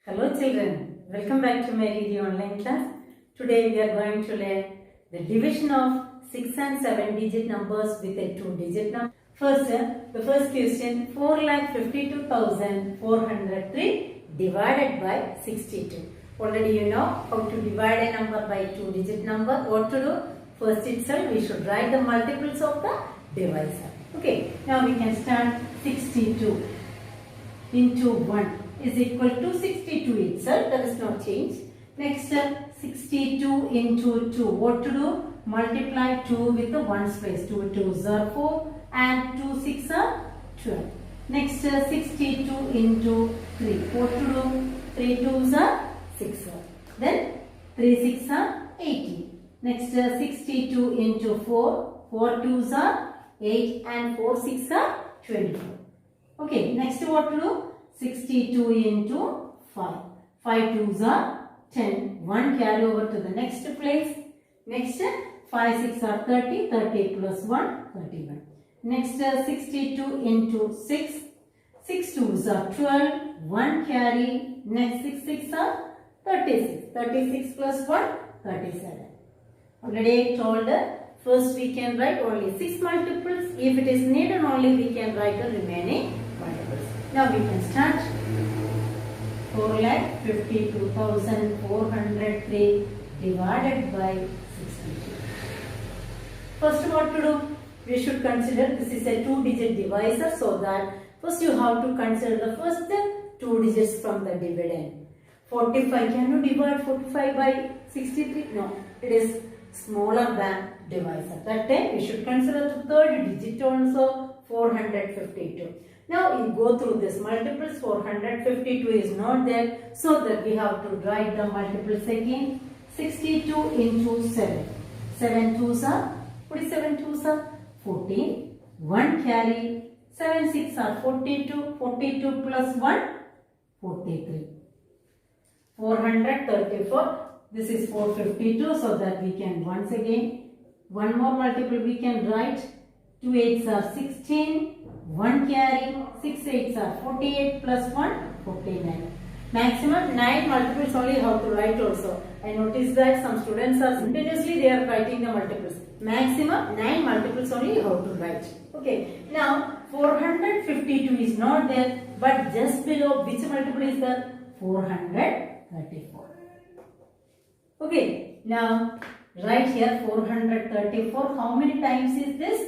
Hello children, welcome back to my video online class. Today we are going to learn the division of 6 and 7 digit numbers with a 2 digit number. First, the first question, 4,52,403 divided by 62. Already you know how to divide a number by 2 digit number. What to do? First itself we should write the multiples of the divisor. Okay, now we can start. 62 into 1 is equal to 62 itself. There is no change. Next, 62 into 2. What to do? Multiply 2 with the 1's place. 2 2s are 4 and 2 6 are 12. Next, 62 into 3. What to do? 3 2s are 6. Then 3 6 are 18. Next, 62 into 4. 4 2s are 8 and 4 6 are 24. Okay, next what to do? 62 into 5. 5 2s are 10. 1 carry over to the next place. Next, 5 6 are 30. 30 plus 1, 31. Next, 62 into 6. 6 2s are 12. 1 carry. Next, 6 6 are 36. 36 plus 1, 37. Already I told first we can write only 6 multiples. If it is needed only we can write the remaining multiples. Now we can start. 4,52,403 divided by 62. First what to do? We should consider this is a 2-digit divisor, so that first you have to consider the first 2 digits from the dividend. 45, can you divide 45 by 63? No, it is smaller than divisor. That time we should consider the third digit also, 452. Now you go through this multiples. 452 is not there, so that we have to write the multiples again. 62 into 7. 7 2s are, what is 7 2s are? 14. 1 carry. 7 6 are 42. 42 plus 1, 43. 434. This is 452, so that we can once again, one more multiple we can write. 2 8s are 16. 1 carry. 6 8s are 48 plus 1, 49. Maximum 9 multiples only how to write also. I noticed that some students are continuously they are writing the multiples. Maximum 9 multiples only how to write. Okay. Now 452 is not there, but just below which multiple is there? 434. Okay. Now right here 434. How many times is this?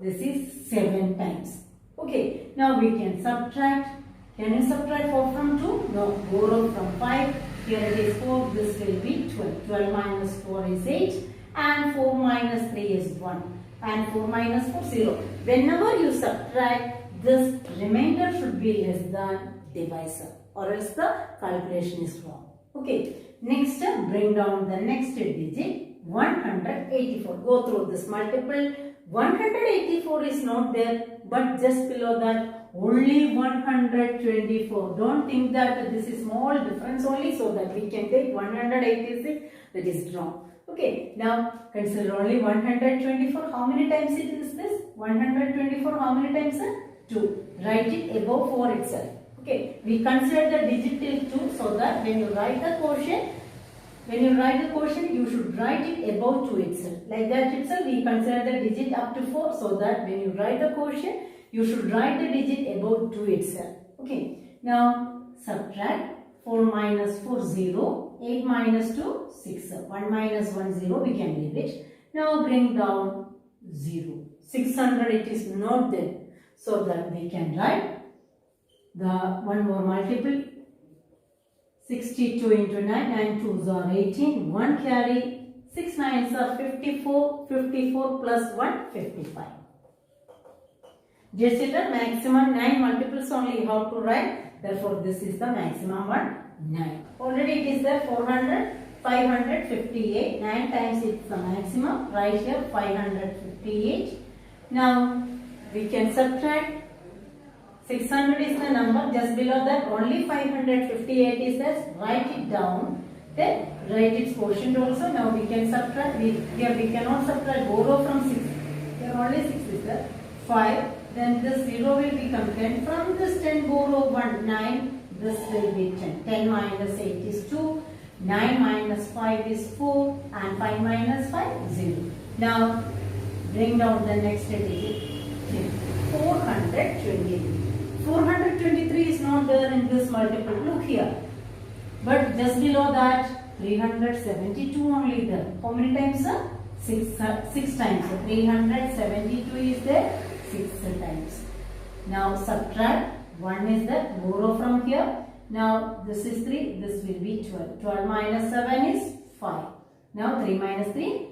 This is 7 times. Okay, now we can subtract. Can you subtract 4 from 2? No, borrow from 5. Here it is 4, this will be 12. 12 minus 4 is 8 and 4 minus 3 is 1 and 4 minus 4 0. Whenever you subtract, this remainder should be less than divisor, or else the calculation is wrong. Okay, next bring down the next digit, 184. Go through this multiple. 184 is not there, but just below that only 124. Don't think that this is small difference only, so that we can take 186. That is wrong. Okay, now consider only 124. How many times it is this? 124 how many times? 2. Write it above 4 itself. Okay, we consider the digit till 2, so that when you write the quotient, you should write it above 2 itself. Like that itself, we consider the digit up to 4, so that when you write the quotient, you should write the digit above 2 itself. Okay. Now, subtract. 4 minus 4, 0. 8 minus 2, 6. 1 minus 1, 0. We can leave it. Now, bring down 0. 600, it is not there. So that we can write the one more multiple. 62 into 9, 9 2s are 18, 1 carry, 6 9s are 54, 54 plus 1, 55. Dear children, maximum 9 multiples only you have to write, therefore this is the maximum one, 9. Already it is there 400, 558, 9 times it's the maximum, right here 558. Now we can subtract. 600 is the number, just below that only 558 is there. Write it down, then write its quotient also. Now we can subtract. Here we cannot subtract, borrow from 6. Here only 6 is there. 5, then this 0 will become 10. From this 10 borrow 1, 9. This will be 10. 10 minus 8 is 2. 9 minus 5 is 4. And 5 minus 5 is 0. Now bring down the next digit. 423. 423 is not there in this multiple. Look here. But just below that 372 only there. How many times? 6 times. So 372 is there 6 times. Now subtract. 1 is there. Borrow from here. Now this is 3. This will be 12. 12 minus 7 is 5. Now 3 minus 3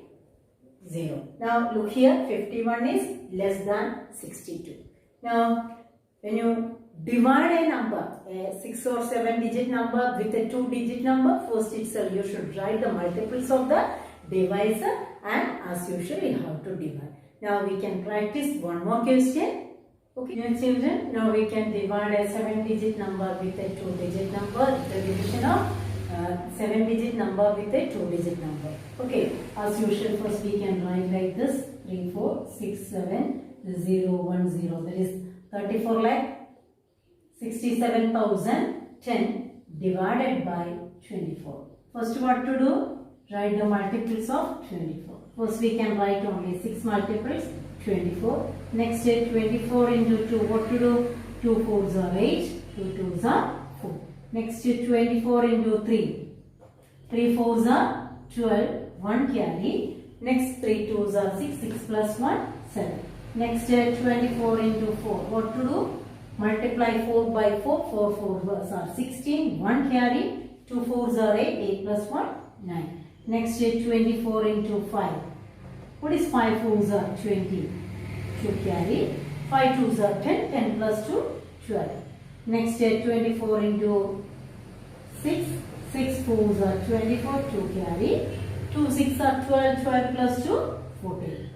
0. Now look here. 51 is less than 62. Now when you divide a number, a 6 or 7 digit number with a 2 digit number, first itself you should write the multiples of the divisor, and as usual you have to divide. Now we can practice one more question. Okay, dear children, now we can divide a 7 digit number with a 2 digit number, the division of 7 digit number with a 2 digit number. Okay, as usual first we can write like this: 3, 4, 6, 7, 0, 1, 0. That is 34 lakh 67,010 divided by 24. First what to do? Write the multiples of 24. First we can write only 6 multiples, 24. Next 24 into 2. What to do? 2 4s are 8, 2 2s are 4. Next 24 into 3. 3 4s are 12, 1 carry. Next 3 2s are 6, 6 plus 1, 7. Next 24 into 4. What to do? Multiply 4 by 4. 4 4s are 16, 1 carry. 2 4s are 8, 8 plus 1, 9. Next 24 into 5. What is 5 4s are 20? 2 carry. 5 2s are 10, 10 plus 2, 12. Next 24 into 6. 6 4s are 24, 2 carry. 2 6 are 12, 12 plus 2, 14.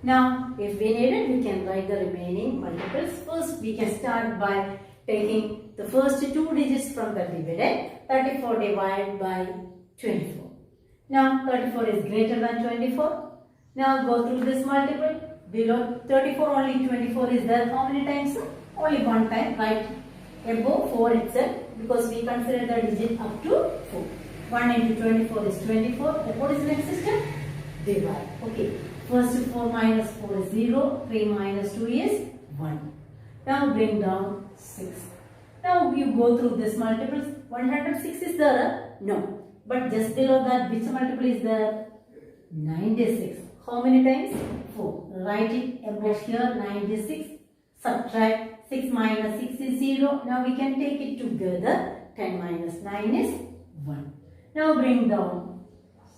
Now, if we need it, we can write the remaining multiples. First, we can start by taking the first 2 digits from the dividend. 34 divided by 24. Now, 34 is greater than 24. Now, go through this multiple. Below 34, only 24 is there. How many times? Only one time. Right above 4 itself, because we consider the digit up to 4. 1 into 24 is 24. What is the next system? Divide. Okay. First 4 minus 4 is 0. 3 minus 2 is 1. Now bring down 6. Now you go through this multiples. 106 is there? No. But just below that, which multiple is there? 96. How many times? 4. Write it above here, 96. Subtract 6 minus 6 is 0. Now we can take it together. 10 minus 9 is 1. Now bring down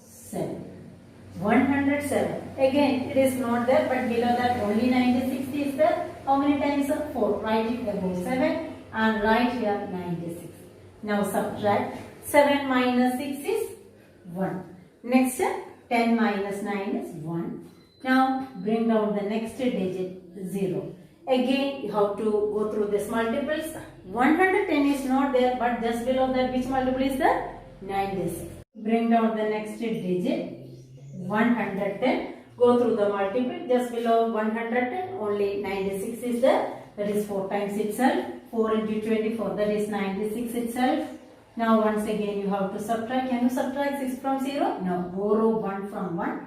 7. 107. Again, it is not there, but below that only 96 is there. How many times? 4. Write it above 7 and write here 96. Now subtract 7 minus 6 is 1. Next, 10 minus 9 is 1. Now bring down the next digit 0. Again, you have to go through this multiples. 110 is not there, but just below that, which multiple is there? 96. Bring down the next digit 110. Go through the multiple. Just below 110, only 96 is there. That is 4 times itself. 4 into 24, that is 96 itself. Now once again you have to subtract. Can you subtract 6 from 0? No. Borrow 1 from 1.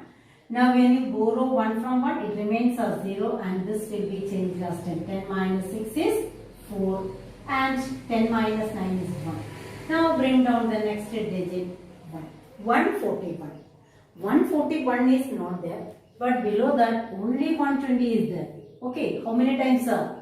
Now when you borrow 1 from 1, it remains as 0 and this will be changed as 10. 10 minus 6 is 4 and 10 minus 9 is 1. Now bring down the next digit 1. 141. 141 is not there, but below that only 120 is there. Okay, how many times, sir?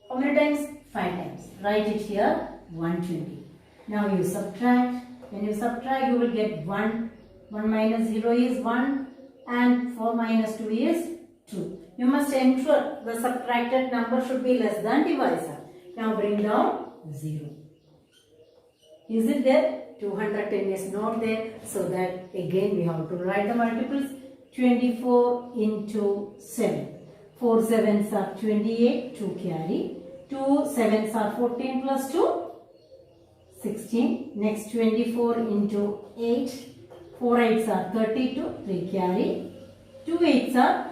How many times? 5 times. Write it here, 120. Now you subtract. When you subtract, you will get 1. 1 minus 0 is 1 and 4 minus 2 is 2. You must ensure the subtracted number should be less than divisor. Now bring down 0. Is it there? 210 is not there, so that again we have to write the multiples. 24 into 7. 4 7s are 28, 2 carry. 2 7s are 14 plus 2, 16. Next 24 into 8. 4 8s are 32, 3 carry. 2 8s are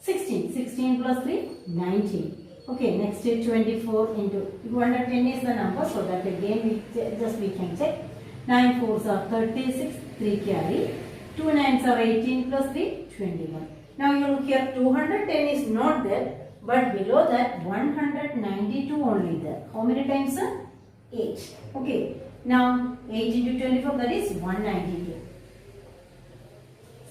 16. 16 plus 3, 19. Okay, next is 24 into 210 is the number, so that again we can check. 9 fours are 36, 3 carry. 2 nines are 18 plus 3, 21. Now you look here, 210 is not there, but below that 192 only there. How many times? 8. Okay, now 8 into 24, that is 192.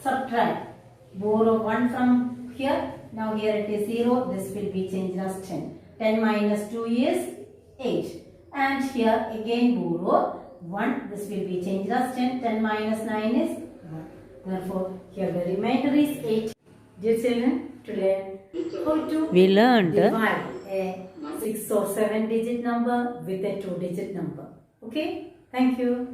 Subtract. Borrow 1 from here. Now here it is 0. This will be changed as 10. 10 minus 2 is 8. And here again borrow 1. This will be changed as 10. 10 minus 9 is 1. Therefore, here the remainder is 8. Dear children, today how to divide a 6 or 7 digit number with a 2 digit number. Okay? Thank you.